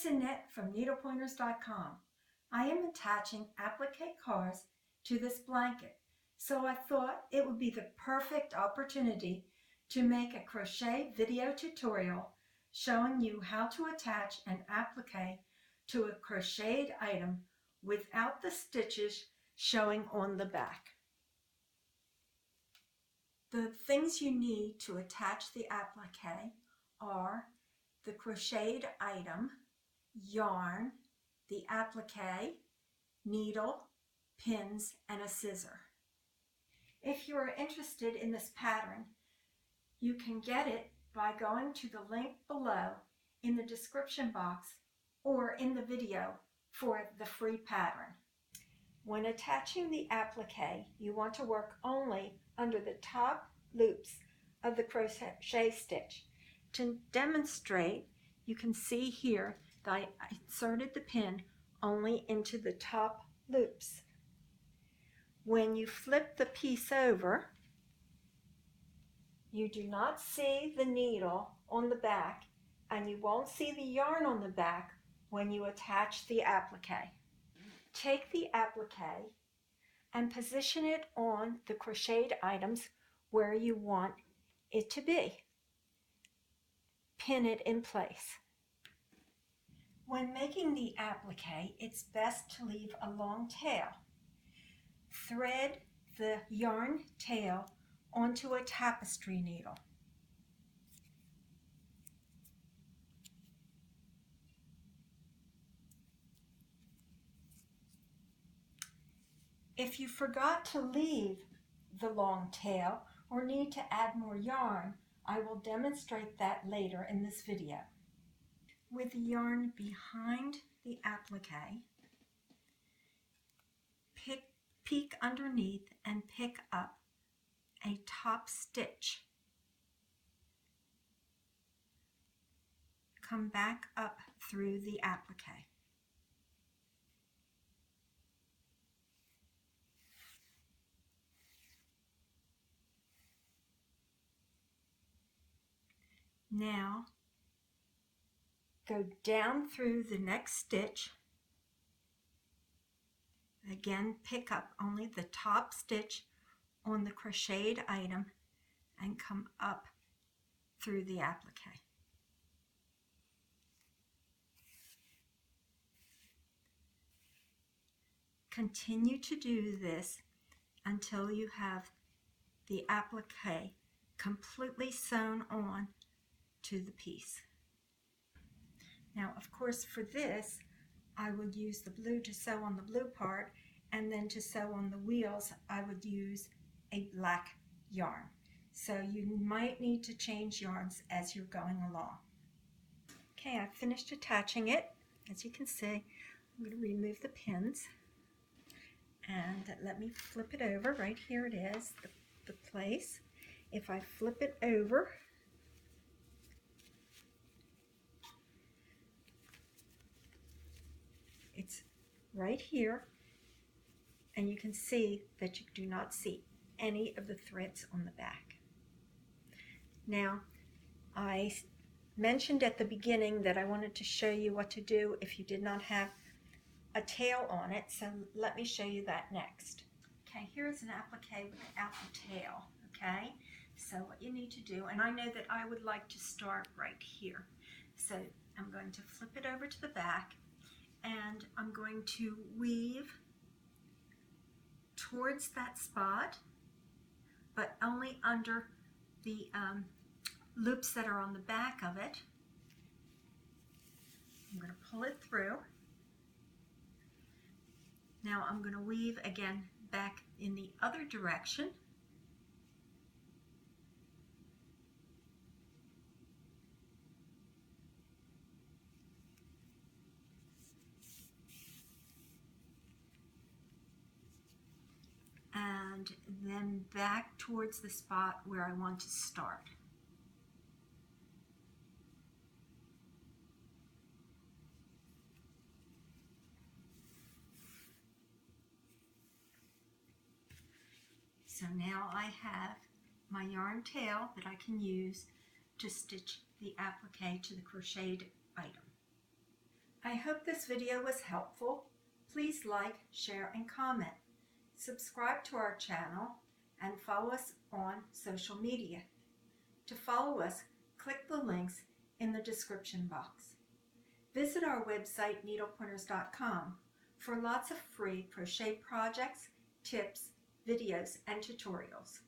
It's Annette from needlepointers.com. I am attaching applique cards to this blanket, so I thought it would be the perfect opportunity to make a crochet video tutorial showing you how to attach an applique to a crocheted item without the stitches showing on the back. The things you need to attach the applique are the crocheted item, yarn, the applique, needle, pins, and a scissor. If you are interested in this pattern, you can get it by going to the link below in the description box or in the video for the free pattern. When attaching the applique, you want to work only under the top loops of the crochet stitch. To demonstrate, you can see here that I inserted the pin only into the top loops. When you flip the piece over, you do not see the needle on the back, and you won't see the yarn on the back when you attach the applique. Take the applique and position it on the crocheted items where you want it to be. Pin it in place. When making the applique, it's best to leave a long tail. Thread the yarn tail onto a tapestry needle. If you forgot to leave the long tail or need to add more yarn, I will demonstrate that later in this video. With the yarn behind the applique, peek underneath and pick up a top stitch. Come back up through the applique. Now, go down through the next stitch. Again, pick up only the top stitch on the crocheted item and come up through the applique. Continue to do this until you have the applique completely sewn on to the piece. Now, of course, for this, I would use the blue to sew on the blue part, and then to sew on the wheels, I would use a black yarn. So you might need to change yarns as you're going along. Okay, I've finished attaching it. As you can see, I'm going to remove the pins. And let me flip it over. Right here it is, the place. If I flip it over, it's right here, and you can see that you do not see any of the threads on the back. Now, I mentioned at the beginning that I wanted to show you what to do if you did not have a tail on it, so let me show you that next. Okay, here's an applique without the tail, okay? So what you need to do, and I know that I would like to start right here, so I'm going to flip it over to the back, and I'm going to weave towards that spot, but only under the loops that are on the back of it. I'm going to pull it through. Now I'm going to weave again back in the other direction. And then back towards the spot where I want to start. So now I have my yarn tail that I can use to stitch the applique to the crocheted item. I hope this video was helpful. Please like, share, and comment. Subscribe to our channel and follow us on social media. To follow us, click the links in the description box. Visit our website needlepointers.com for lots of free crochet projects, tips, videos, and tutorials.